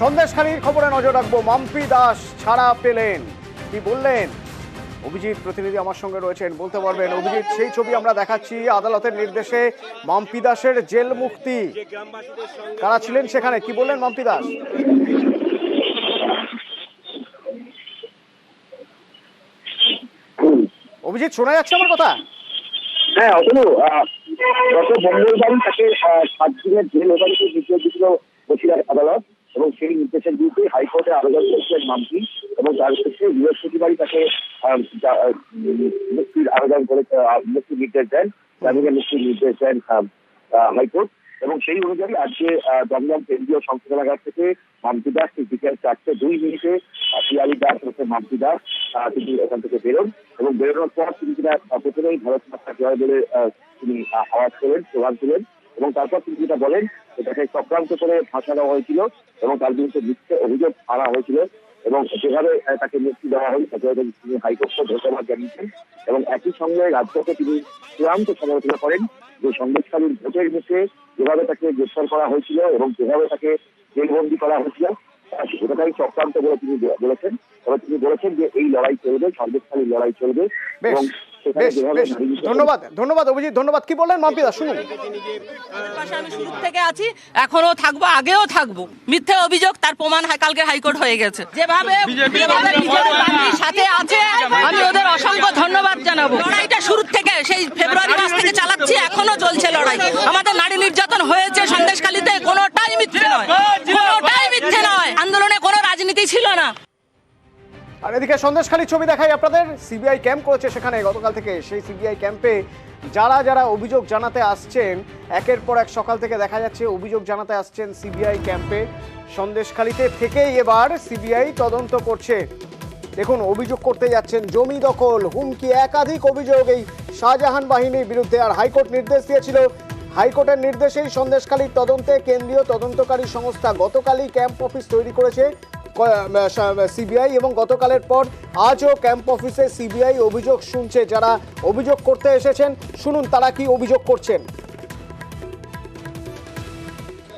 সন্দেশখালীর খবরে নজর রাখবো। মাম্পি দাস ছাড়া পেলেন, কি বললেন অভিজিৎ প্রতিনিধি আমার সঙ্গে রয়েছেন, বলতে পারবেন অভিজিৎ? সেই ছবি আমরা দেখাচ্ছি, আদালতের নির্দেশে মাম্পি দাসের জেল মুক্তি। কারা ছিলেন সেখানে, কি বললেন মাম্পি দাস? অভিজিৎ, শোনা যাচ্ছে আমার কথা? হ্যাঁ অতনু, গত মঙ্গলবার তাকে 7 দিনের জেল হেফাজতে নির্দেশ দিয়েছিল বসিরহাট আদালত, এবং সেই নির্দেশের বিরুদ্ধে হাইকোর্টে আবেদন করেছিলেন মাম্পি, এবং তার ক্ষেত্রে বৃহস্পতিবারই তাকে মুক্তির আবেদন করে মুক্তির নির্দেশ দেন, জামিনের মুক্তির নির্দেশ দেন হাইকোর্ট। এবং সেই অনুযায়ী আজকে দমদম কেন্দ্রীয় সংশোধনাগার থেকে মাম্পি দাস বিকেল 4:02 পিয়ালি দাস হচ্ছে মাম্পি দাস, তিনি এখান থেকে বেরোন, এবং বেরোনোর পর তিনি কিনা প্রথমেই ভারত মাতা জয় বলে তিনি আওয়াজ করেন, স্লোগান দিলেন, এবং তারপর তিনি যেটা বলেন এটাকে চক্রান্ত করে ফাঁসানো হয়েছিল এবং তার বিরুদ্ধে মিথ্যে অভিযোগ আনা হয়েছিল, এবং যেভাবে তাকে মুক্তি দেওয়া হয় তিনি হাইকোর্টকে ধন্যবাদ জানিয়েছেন। এবং একই সঙ্গে রাজ্যকে তিনি চূড়ান্ত সমালোচনা করেন যে সন্দেশখালীর ভোটের মুখে যেভাবে তাকে গ্রেফতার করা হয়েছিল এবং যেভাবে তাকে জেলবন্দি করা হয়েছিল সেটাই চক্রান্ত বলে তিনি বলেছেন। এবং তিনি বলেছেন যে এই লড়াই চলবে, সন্দেশখালীর লড়াই চলবে। এবং ধন্যবাদ ধন্যবাদ অভিজিৎ, ধন্যবাদ। কি বললেন মাম্পি দাস শুনুন। আমি শুরু থেকে আছি, এখনো থাকবো, আগেও থাকবো। মিথ্যে অভিযোগ, তার প্রমাণ কালকে হাইকোর্ট হয়ে গেছে। যেভাবে বিজেপি পার্টির সাথে আছে, আমি ওদের অসংখ্য ধন্যবাদ জানাবো। লড়াইটা শুরু থেকে, সেই ফেব্রুয়ারি মাস থেকে চালাচ্ছি, এখনো চলছে লড়াই। আমাদের নারী নির্যাতন হয়েছে সন্দেশখালীতে, কোনোটাই মিথ্যে নয়, কোনোটাই মিথ্যে নয়। আন্দোলনে কোনো রাজনীতি ছিল না। আর এদিকে সন্দেশখালীর ছবি দেখাই আপনাদের। সিবিআই ক্যাম্প করেছে সেখানে গতকাল থেকে। সেই সিবিআই ক্যাম্পে যারা যারা অভিযোগ জানাতে আসছেন, একের পর এক সকাল থেকে দেখা যাচ্ছে অভিযোগ জানাতে আসছেন সিবিআই ক্যাম্পে। সন্দেশখালীতে থেকেই এবার সিবিআই তদন্ত করছে। দেখুন, অভিযোগ করতে যাচ্ছেন জমি দখল, হুমকি, একাধিক অভিযোগ এই শাহজাহান বাহিনীর বিরুদ্ধে। আর হাইকোর্ট নির্দেশ দিয়েছিল, হাইকোর্টের নির্দেশেই সন্দেশখালীর তদন্তে কেন্দ্রীয় তদন্তকারী সংস্থা গতকালই ক্যাম্প অফিস তৈরি করেছে সিবিআই, এবং গতকালের পর আজও ক্যাম্প অফিসে সিবিআই অভিযোগ শুনছে যারা অভিযোগ করতে এসেছেন। শুনুন তারা কি অভিযোগ করছেন।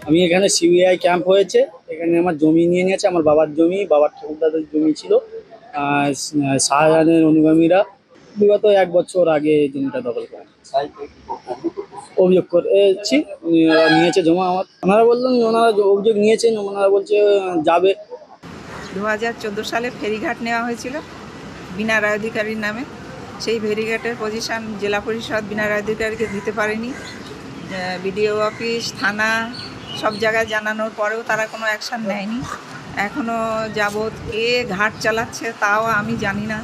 আমি এখানে সিবিআই ক্যাম্প হয়েছে, এখানে আমার জমি নিয়ে নিয়েছে, আমার বাবার জমি, বাবার ঠাকুরদাদের জমি ছিল। শাহজাহানের অনুগামীরা বিগত 1 বছর আগে জমিটা দখল করে অভিযোগ করেছি। নিয়েছে জমা আমার, ওনারা বললেন ওনারা অভিযোগ নিয়েছেন, ওনারা বলছে যাবে। 2014 সালে ফেরিঘাট নেওয়া হয়েছিল বিনা রায় অধিকারীর নামে। সেই ফেরিঘাটের পজিশন জেলা পরিষদ বিনা রায় অধিকারীকে দিতে পারেনি। বিডিও অফিস, থানা সব জায়গায় জানানোর পরেও তারা কোনো অ্যাকশান নেয়নি। এখনও যাবৎ কে ঘাট চালাচ্ছে তাও আমি জানি না।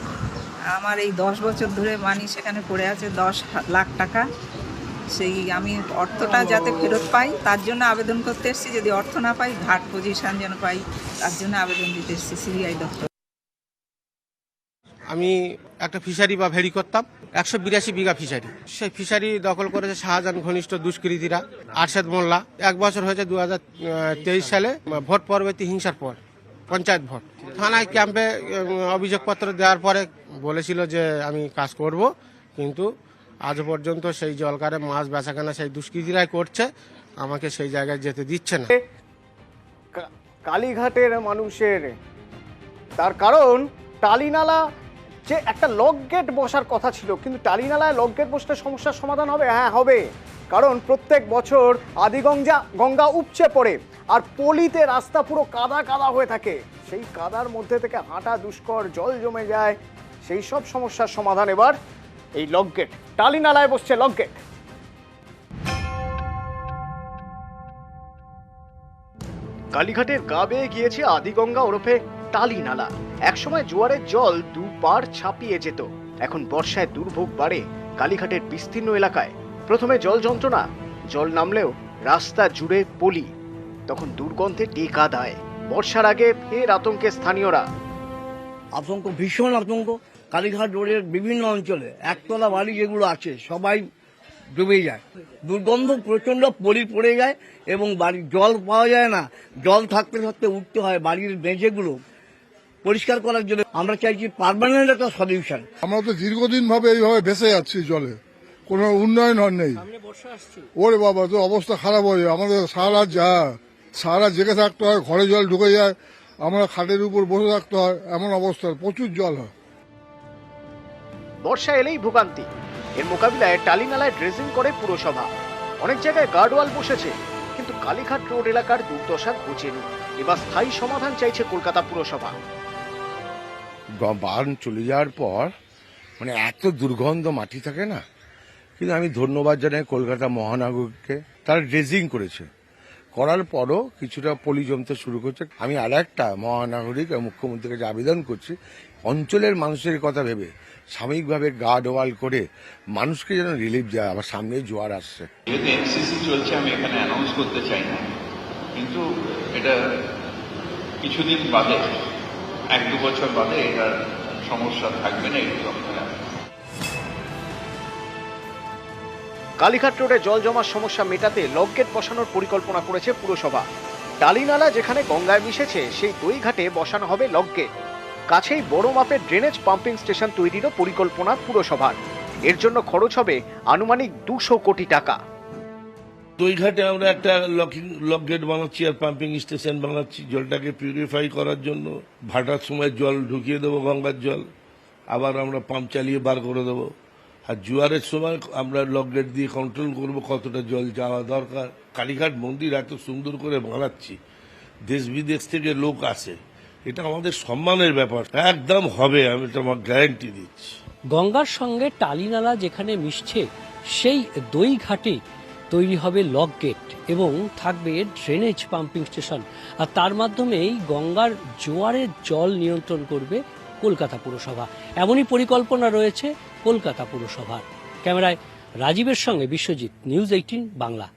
আমার এই 10 বছর ধরে মানি সেখানে পড়ে আছে 10 লাখ টাকা। সেই আমি অর্থটা যাতে ফেরত পাই তার জন্য আবেদন করতে এসেছি। যদি অর্থ না পাই, ঘাট পজিশন যেন পাই, তার জন্য আবেদন দিতে এসেছি সিবিআই দপ্তর। আমি একটা ফিশারি বা ভেড়ি করতাম, 182 বিঘা ফিশারি। সেই ফিশারি দখল করেছে শাহজাহান ঘনিষ্ঠ দুষ্কৃতীরা, আরশাদ মোল্লা। 1 বছর হয়েছে 2023 সালে ভোট পরবর্তী হিংসার পর, পঞ্চায়েত ভোট। থানায় ক্যাম্পে অভিযোগপত্র দেওয়ার পরে বলেছিল যে আমি কাজ করব, কিন্তু আজ পর্যন্ত সেই জলকারে মাছ বেচাকেনা সেই দুষ্কৃতীরাই করছে, আমাকে সেই জায়গায় যেতে দিচ্ছে না। কালীঘাটের মানুষের তার কারণ টালিনালা যে একটা লক গেট বসার কথা ছিল, কিন্তু টালিনালায় লক গেট বসলে সমস্যার সমাধান হবে? হ্যাঁ হবে, কারণ প্রত্যেক বছর গঙ্গা উপচে পড়ে আর পলিতে রাস্তা পুরো কাদা কাদা হয়ে থাকে। সেই কাদার মধ্যে থেকে হাঁটা দুষ্কর, জল জমে যায়। সেই সব সমস্যার সমাধান এবার এই লক গেট। টালিনালায় বসছে লক গেট। কালীঘাটের গা বেয়ে গিয়েছে আদিগঙ্গা ওরফে টালিনালা। একসময় জোয়ারের জল 2 পার ছাপিয়ে যেত, এখন বর্ষায় দুর্ভোগ বাড়ে কালীঘাটের বিস্তীর্ণ এলাকায়। প্রথমে জল যন্ত্রণা, জল নামলেও রাস্তা জুড়ে পলি, তখন দুর্গন্ধে টেকা দেয়। বর্ষার আগে ফের আতঙ্কে স্থানীয়রা। আতঙ্ক, ভীষণ আতঙ্ক। কালীঘাট রোডের বিভিন্ন অঞ্চলে একতলা বাড়ি যেগুলো আছে সবাই ডুবে যায়, দুর্গন্ধ প্রচণ্ড, পলি পড়ে যায় এবং বাড়ির জল পাওয়া যায় না। জল থাকতে থাকতে উঠতে হয় বাড়ির মেঝেগুলো পরিষ্কার করার জন্য। আমরা চাইছি পার্মানেন্ট একটা সলিউশন। আমরা তো দীর্ঘদিন ভাবে এইভাবে ভেসে যাচ্ছি জলে, কোনো উন্নয়ন নেই। ওরে বাবা, তো অবস্থা খারাপ হয়ে যায় আমাদের। সারা রাত যা সারা জেগে থাকতে হয়, ঘরে জল ঢুকে যায়, আমরা খাটের উপর বসে থাকতে হয়, এমন অবস্থা, প্রচুর জল হয়। বর্ষা এলেই ভোগান্তি। এর মোকাবিলায় টালিনালায় ড্রেজিং করে পুরসভা। অনেক জায়গায় গার্ডওয়াল বসেছে, কিন্তু কালীঘাট রোড এলাকার দুর্দশা ঘুচেনি। এবার স্থায়ী সমাধান চাইছে কলকাতা পুরসভা। বান চলে যাওয়ার পর মানে এত দুর্গন্ধ মাটি থাকে না, কিন্তু আমি ধন্যবাদ জানাই কলকাতা মহানগরকে, তারা ড্রেজিং করেছে, করার পরও কিছুটা পলি জমতে শুরু করছে। আমি আর একটা মহানাগরিক মুখ্যমন্ত্রীর কাছে আবেদন করছি, অঞ্চলের মানুষের কথা ভেবে সাময়িকভাবে গার্ড ওয়াল করে মানুষকে যেন রিলিফ দেয়। আবার সামনে জোয়ার আসছে, যেহেতু এনসিসি চলছে আমি এখানে অ্যানাউন্স করতে চাই না, কিন্তু এটা কিছুদিন বাদে, 1-2 বছর বাদে এটার সমস্যা থাকবে না, একটু আপনারা। কালীঘাট রোডে জল জমার সমস্যা মেটাতে লকগেট বসানোর পরিকল্পনা করেছে পুরসভা। টালিনালা যেখানে গঙ্গায় মিশেছে সেই দুই ঘাটে বসানো হবে লকগেট। কাছেই বড় মাপের ড্রেনেজ পাম্পিং স্টেশন তৈরিরও পরিকল্পনা পুরসভার। এর জন্য খরচ হবে আনুমানিক 200 কোটি টাকা। দুই ঘাটে আমরা একটা লক গেট বানাচ্ছি আর পাম্পিং স্টেশন বানাচ্ছি, জলটাকে পিউরিফাই করার জন্য। ভাটার সময় জল ঢুকিয়ে দেবো, গঙ্গার জল, আবার আমরা পাম্প চালিয়ে বার করে দেবো। আর জোয়ারের সময় আমরা লক গেট দিয়ে কন্ট্রোল করব কতটা জল যাওয়া দরকার। কালীঘাট মন্দির এত সুন্দর করে বানাচ্ছি, দেশ বিদেশ থেকে লোক আসে, এটা আমাদের সম্মানের ব্যাপার। একদম হবে, আমি তোমার গ্যারান্টি দিচ্ছি। গঙ্গার সঙ্গে টালিনালা যেখানে মিশছে সেই দুই ঘাটে তৈরি হবে লক গেট এবং থাকবে ড্রেনেজ পাম্পিং স্টেশন। আর তার মাধ্যমেই গঙ্গার জোয়ারের জল নিয়ন্ত্রণ করবে কলকাতা পুরসভা। এমনই পরিকল্পনা রয়েছে কলকাতা পুরসভার। ক্যামেরায় রাজীবের সঙ্গে বিশ্বজিৎ, নিউজ 18 বাংলা।